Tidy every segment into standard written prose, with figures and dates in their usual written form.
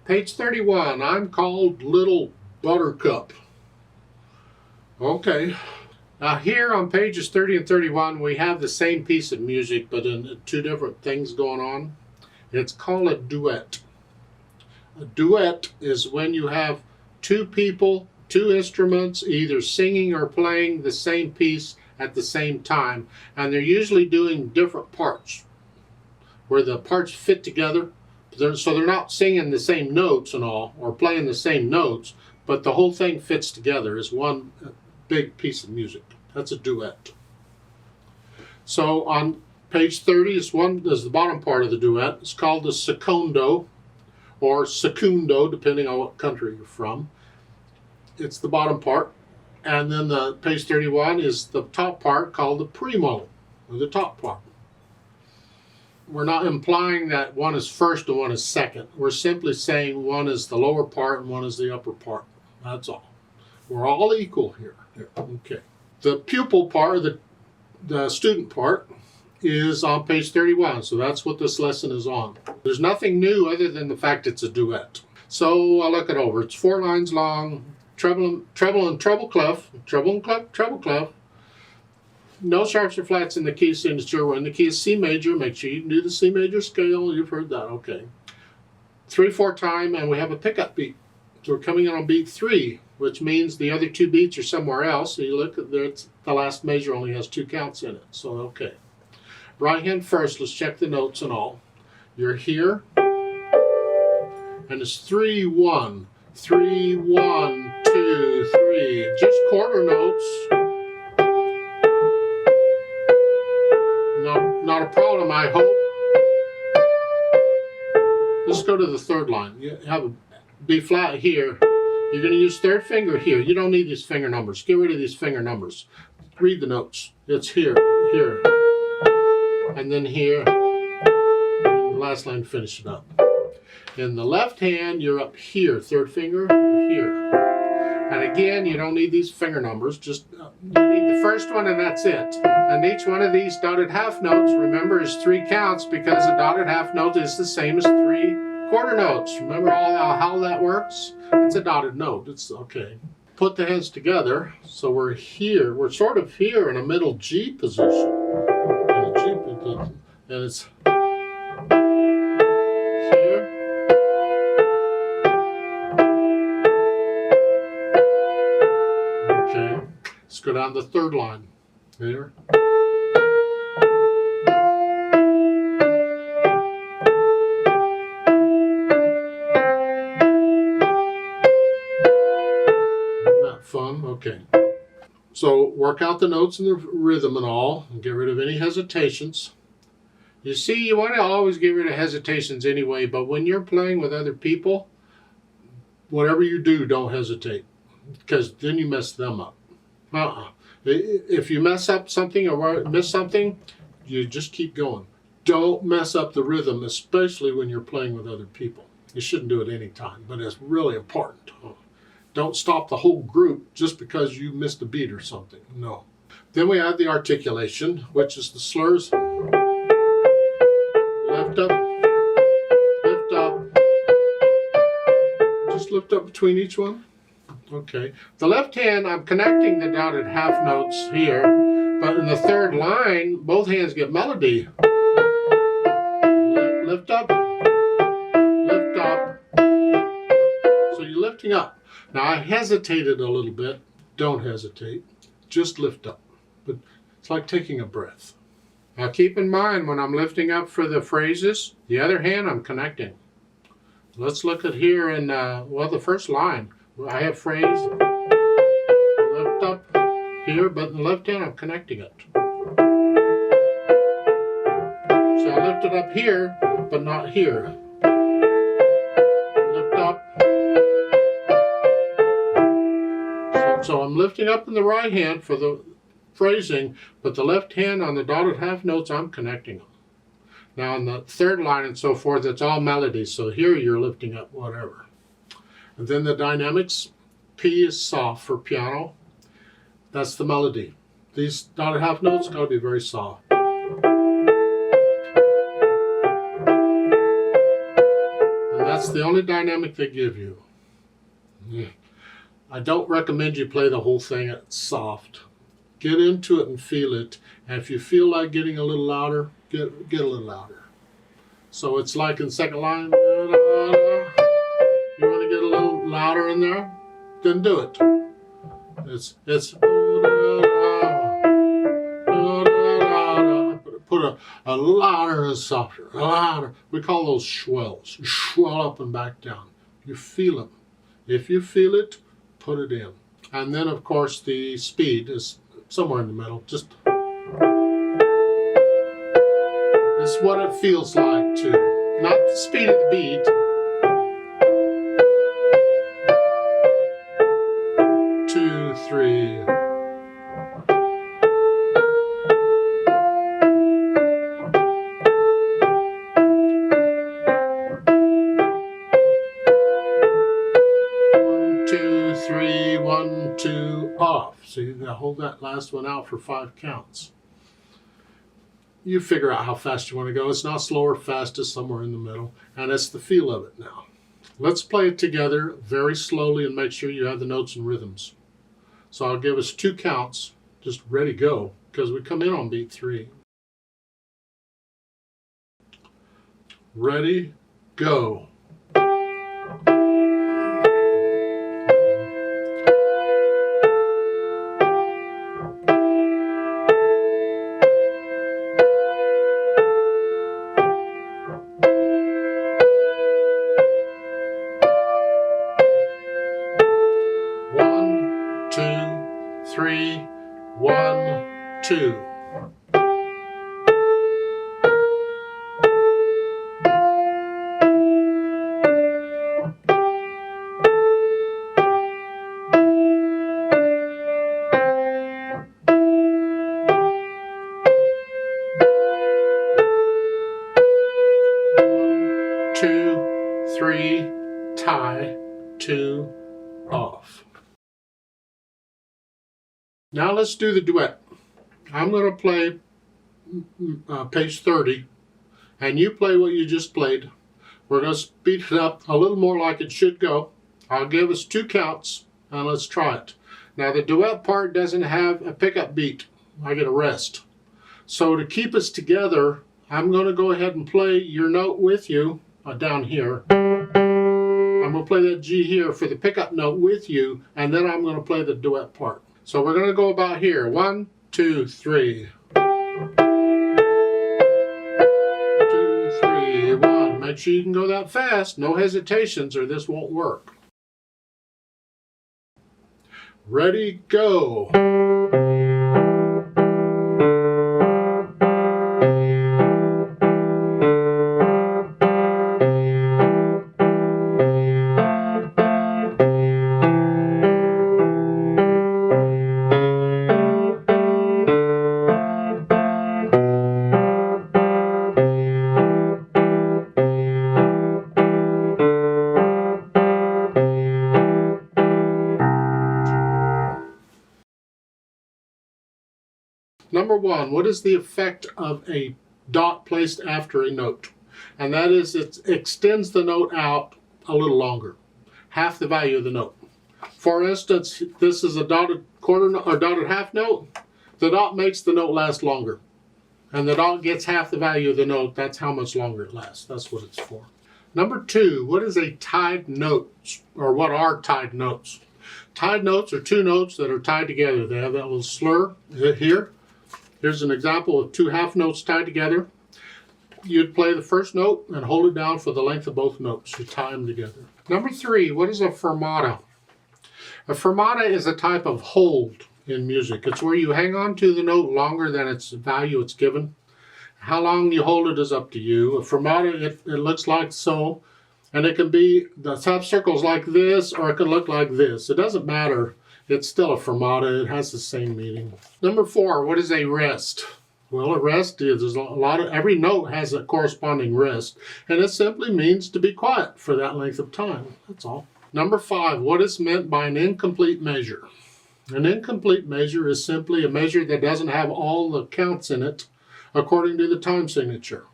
Page 31, I'm called Little Buttercup. Okay. Now here on pages 30 and 31, we have the same piece of music, but in two different things going on. It's called a duet. A duet is when you have two people, two instruments, either singing or playing the same piece at the same time. And they're usually doing different parts, where the parts fit together. So they're not singing the same notes and all, or playing the same notes, but the whole thing fits together as one big piece of music. That's a duet. So on page 30 is the bottom part of the duet. It's called the secondo, or secundo, depending on what country you're from. It's the bottom part. And then the page 31 is the top part called the primo, or the top part. We're not implying that one is first and one is second. We're simply saying one is the lower part and one is the upper part. That's all. We're all equal here. Okay. The pupil part, or the student part, is on page 31. So that's what this lesson is on. There's nothing new other than the fact it's a duet. So I'll look it over. It's 4 lines long. Treble and treble clef. Treble and clef, treble clef. No sharps or flats in the key signature. We're in the key of C major. Make sure you can do the C major scale. You've heard that. Okay. 3/4 time, and we have a pickup beat. So we're coming in on beat 3, which means the other 2 beats are somewhere else. So you look at there, the last measure only has 2 counts in it. So okay. Right hand first. Let's check the notes and all. You're here, and it's 3/1, 3/1, 2, 3. Just quarter notes. Not a problem, I hope. Let's go to the third line. You have a B flat here. You're going to use third finger here. You don't need these finger numbers. Get rid of these finger numbers. Read the notes. It's here, here, and then here. And the last line, finish it up. In the left hand, you're up here. Third finger, here. And again, you don't need these finger numbers. Just you need the first one, and that's it. And each one of these dotted half notes, remember, is 3 counts, because a dotted half note is the same as 3 quarter notes. Remember how that works? It's a dotted note. It's okay. Put the hands together. So we're here. We're sort of here in a middle G position. And it's here. Okay. Let's go down the third line. There. Fun. Okay. So work out the notes and the rhythm and all, and get rid of any hesitations. You see, you want to always get rid of hesitations anyway, but when you're playing with other people, whatever you do, don't hesitate, because then you mess them up. If you mess up something or miss something, you just keep going. Don't mess up the rhythm, especially when you're playing with other people. You shouldn't do it any time, but it's really important. Don't stop the whole group just because you missed a beat or something. No. Then we add the articulation, which is the slurs. Lift up, lift up. Just lift up between each one. Okay. The left hand, I'm connecting the dotted half notes here, but in the third line, both hands get melody. Lift up, lift up. So you're lifting up. Now I hesitated a little bit. Don't hesitate. Just lift up. But it's like taking a breath. Now keep in mind, when I'm lifting up for the phrases, the other hand I'm connecting. Let's look at here in, the first line. I have phrase, lift up here, but in the left hand I'm connecting it. So I lift it up here, but not here. Lift up. So I'm lifting up in the right hand for the phrasing, but the left hand on the dotted half notes, I'm connecting them. Now in the third line and so forth, it's all melody. So here you're lifting up whatever. And then the dynamics, P is soft for piano. That's the melody. These dotted half notes got to be very soft. And That's the only dynamic they give you. I don't recommend you play the whole thing at soft. Get into it and feel it. And if you feel like getting a little louder, get a little louder. So it's like in second line. You want to get a little louder in there? Then do it. It's put a louder and softer, a louder. We call those swells. You swell up and back down. You feel them. If you feel it, put it in. And then, of course, the speed is somewhere in the middle. Just it's what it feels like to, not the speed of the beat. Two, three. One, two, off. So you gotta hold that last one out for 5 counts. You figure out how fast you want to go. It's not slow or fast, it's somewhere in the middle. And it's the feel of it now. Let's play it together very slowly and make sure you have the notes and rhythms. So I'll give us 2 counts, just ready, go, because we come in on beat 3. Ready, go. 3, 1, 2. Two, three, tie, 2, off. Now let's do the duet. I'm going to play page 30, and you play what you just played. We're going to speed it up a little more like it should go. I'll give us 2 counts, and let's try it. Now the duet part doesn't have a pickup beat. I get a rest. So to keep us together, I'm going to go ahead and play your note with you down here. I'm going to play that G here for the pickup note with you, and then I'm going to play the duet part. So we're going to go about here. 1, 2, 3. 2, 3, 1. Make sure you can go that fast. No hesitations or this won't work. Ready, go. Number 1, what is the effect of a dot placed after a note? And that is it extends the note out a little longer, half the value of the note. For instance, this is a dotted quarter or dotted half note. The dot makes the note last longer. And the dot gets half the value of the note. That's how much longer it lasts. That's what it's for. Number 2, what is a tied note, or what are tied notes? Tied notes are 2 notes that are tied together. They have that little slur here. Here's an example of 2 half notes tied together. You'd play the first note and hold it down for the length of both notes. You tie them together. Number 3, what is a fermata? A fermata is a type of hold in music. It's where you hang on to the note longer than its value it's given. How long you hold it is up to you. A fermata, it looks like so, and it can be, the top circle's like this, or it can look like this. It doesn't matter. It's still a fermata. It has the same meaning. Number 4, what is a rest? Well, a rest is every note has a corresponding rest, and it simply means to be quiet for that length of time. That's all. Number 5, what is meant by an incomplete measure? An incomplete measure is simply a measure that doesn't have all the counts in it according to the time signature.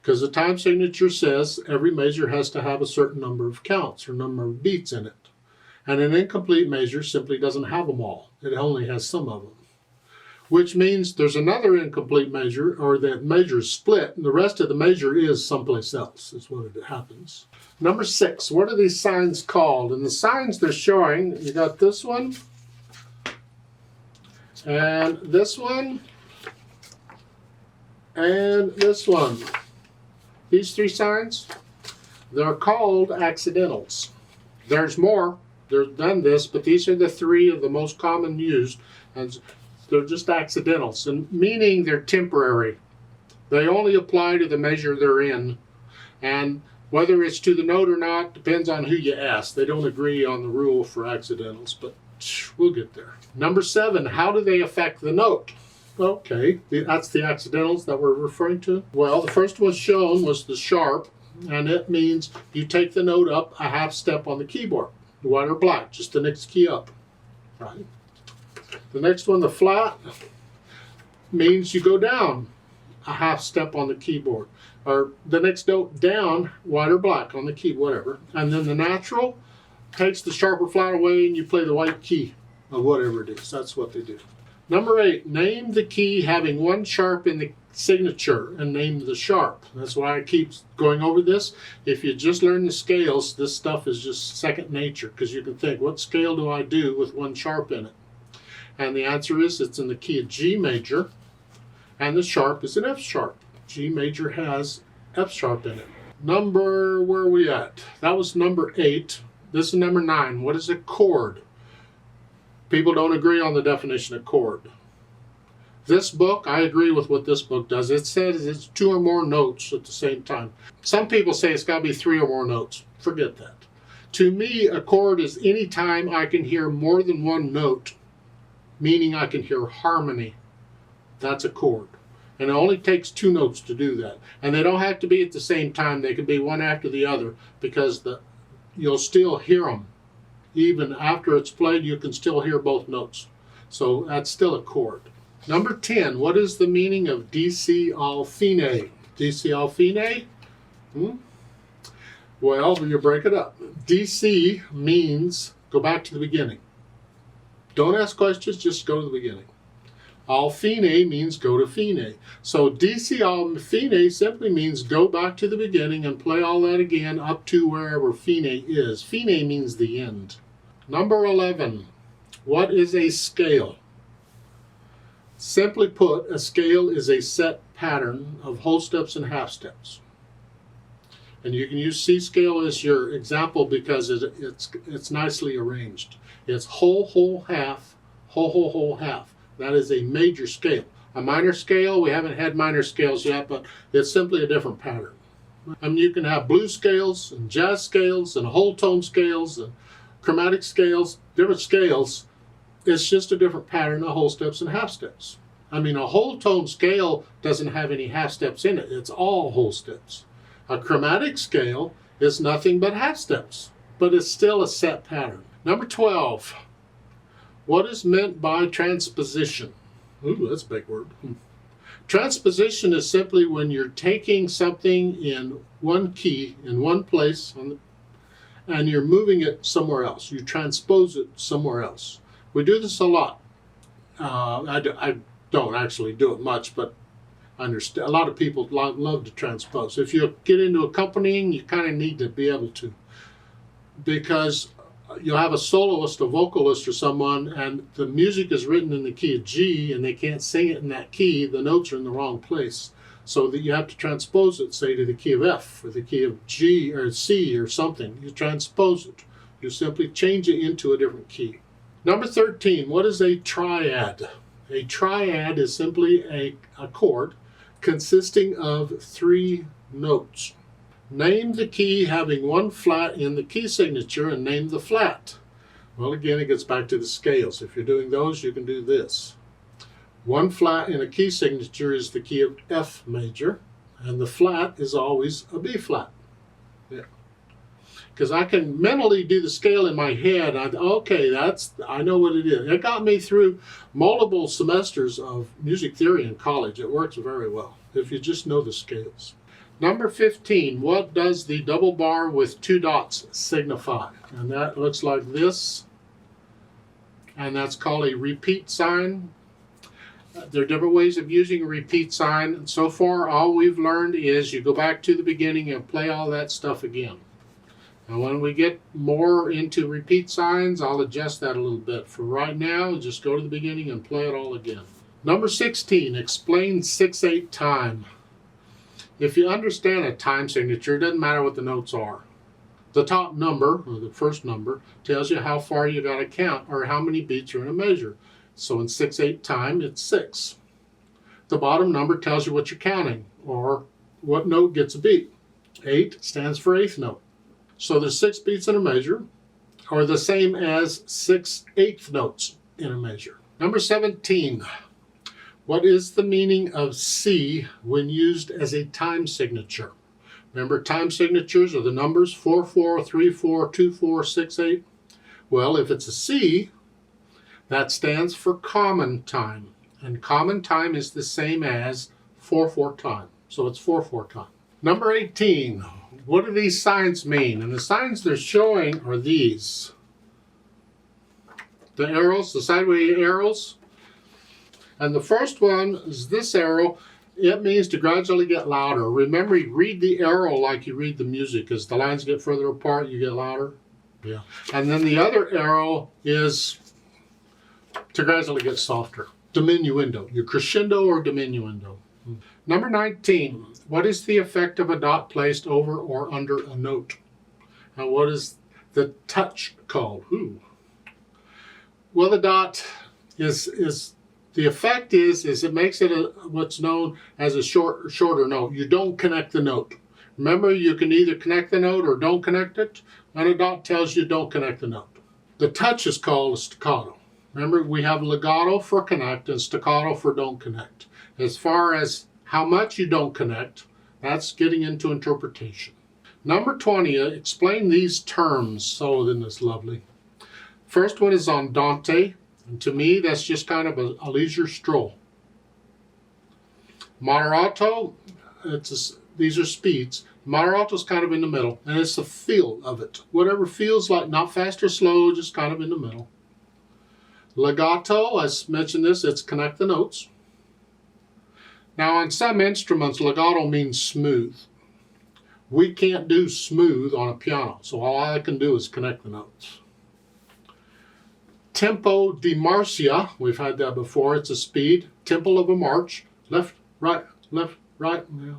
because the time signature says every measure has to have a certain number of counts or number of beats in it. And an incomplete measure simply doesn't have them all. It only has some of them. Which means there's another incomplete measure, or that measure is split, and the rest of the measure is someplace else, is what it happens. Number 6, what are these signs called? And the signs they're showing, you got this one, and this one, and this one. These 3 signs, they're called accidentals. There's more than this, but these are the 3 of the most common used, and they're just accidentals, and meaning they're temporary. They only apply to the measure they're in, and whether it's to the note or not depends on who you ask. They don't agree on the rule for accidentals, but we'll get there. Number 7, how do they affect the note? Okay, that's the accidentals that we're referring to. Well, the first one shown was the sharp, and it means you take the note up a half step on the keyboard, white or black, just the next key up, right? The next one, the flat, means you go down a half step on the keyboard, or the next note down, white or black on the key, whatever. And then the natural takes the sharp or flat away and you play the white key of whatever it is. That's what they do. Number 8, name the key having one sharp in the signature and name the sharp. That's why I keep going over this. If you just learn the scales, this stuff is just second nature, because you can think, what scale do I do with one sharp in it? And the answer is it's in the key of G major, and the sharp is an F sharp. G major has F sharp in it. Where are we at? That was number 8. This is number 9. What is a chord? People don't agree on the definition of chord. This book, I agree with what this book does. It says it's 2 or more notes at the same time. Some people say it's got to be 3 or more notes. Forget that. To me, a chord is any time I can hear more than one note, meaning I can hear harmony. That's a chord. And it only takes 2 notes to do that. And they don't have to be at the same time. They can be one after the other, because you'll still hear them. Even after it's played, you can still hear both notes. So that's still a chord. Number 10, what is the meaning of DC all fine? DC all fine? Well, you break it up. DC means go back to the beginning. Don't ask questions, just go to the beginning. All fine means go to fine. So DC all fine simply means go back to the beginning and play all that again up to wherever fine is. Fine means the end. Number 11, what is a scale? Simply put, a scale is a set pattern of whole steps and half steps. And you can use C scale as your example because it's nicely arranged. It's whole, whole, half, whole, whole, whole, half. That is a major scale. A minor scale, we haven't had minor scales yet, but it's simply a different pattern. I mean, you can have blues scales and jazz scales and whole tone scales and chromatic scales, different scales. It's just a different pattern of whole steps and half steps. I mean, a whole tone scale doesn't have any half steps in it. It's all whole steps. A chromatic scale is nothing but half steps, but it's still a set pattern. Number 12, what is meant by transposition? Ooh, that's a big word. Transposition is simply when you're taking something in one key, in one place, and you're moving it somewhere else. You transpose it somewhere else. We do this a lot. I don't actually do it much, but I understand. A lot of people love to transpose. If you get into accompanying, you kind of need to be able to, because you'll have a soloist, a vocalist, or someone, and the music is written in the key of G, and they can't sing it in that key. The notes are in the wrong place, so that you have to transpose it, say, to the key of F, or the key of G, or C, or something. You transpose it. You simply change it into a different key. Number 13, what is a triad? A triad is simply a chord consisting of 3 notes. Name the key having one flat in the key signature and name the flat. Well, again, it gets back to the scales. If you're doing those, you can do this. One flat in a key signature is the key of F major, and the flat is always a B flat. Yeah. Because I can mentally do the scale in my head. Okay, I know what it is. It got me through multiple semesters of music theory in college. It works very well if you just know the scales. Number 15, what does the double bar with 2 dots signify? And that looks like this, and that's called a repeat sign. There are different ways of using a repeat sign. So far, all we've learned is you go back to the beginning and play all that stuff again. And when we get more into repeat signs, I'll adjust that a little bit. For right now, just go to the beginning and play it all again. Number 16, explain 6/8 time. If you understand a time signature, it doesn't matter what the notes are. The top number, or the first number, tells you how far you got to count or how many beats are in a measure. So in 6/8 time, it's 6. The bottom number tells you what you're counting or what note gets a beat. 8 stands for 8th note. So the 6 beats in a measure are the same as 6/8 notes in a measure. Number 17. What is the meaning of C when used as a time signature? Remember, time signatures are the numbers 4/4, 3/4, 2/4, 6/8. Well, if it's a C, that stands for common time. And common time is the same as 4/4 time. So it's 4/4 time. Number 18. What do these signs mean? And the signs they're showing are these. The arrows, the sideways arrows. And the first one is this arrow. It means to gradually get louder. Remember, you read the arrow like you read the music. As the lines get further apart, you get louder. Yeah. And then the other arrow is to gradually get softer. Diminuendo. Your crescendo or diminuendo. Number 19. What is the effect of a dot placed over or under a note? And what is the touch called? Ooh. Well, the dot is the effect is it makes it what's known as a shorter note. You don't connect the note. Remember, you can either connect the note or don't connect it, and a dot tells you don't connect the note. The touch is called a staccato. Remember, we have legato for connect and staccato for don't connect. As far as how much you don't connect, that's getting into interpretation. Number 20, explain these terms. Oh, isn't this lovely? First one is andante. And to me, that's just kind of a leisure stroll. Moderato, these are speeds. Moderato is kind of in the middle, and it's the feel of it. Whatever feels like, not fast or slow, just kind of in the middle. Legato, I mentioned this, it's connect the notes. Now, on some instruments, legato means smooth. We can't do smooth on a piano, so all I can do is connect the notes. Tempo di marcia, we've had that before, it's a speed. Tempo of a march, left, right, yeah.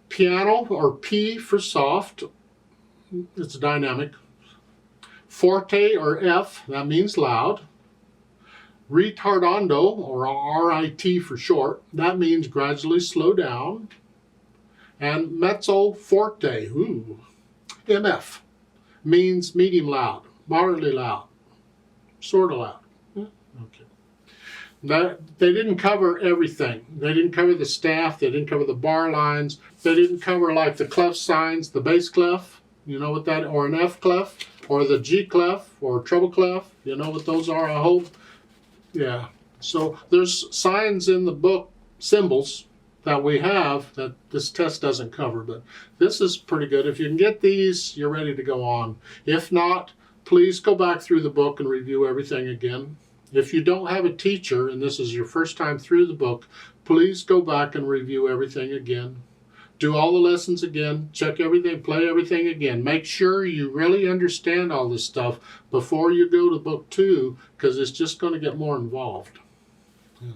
Piano, or P for soft, it's dynamic. Forte, or F, that means loud. Retardando, or RIT for short, that means gradually slow down. And mezzo forte, MF, means medium loud, moderately loud. Sort of loud. Okay. They didn't cover everything. They didn't cover the staff. They didn't cover the bar lines. They didn't cover like the clef signs, the bass clef, you know what that, or an F clef, or the G clef, or treble clef. You know what those are, I hope. Yeah. So there's signs in the book, symbols, that we have that this test doesn't cover, but this is pretty good. If you can get these, you're ready to go on. If not, please go back through the book and review everything again. If you don't have a teacher and this is your first time through the book, please go back and review everything again. Do all the lessons again, check everything, play everything again. Make sure you really understand all this stuff before you go to book 2, because it's just going to get more involved. Yeah.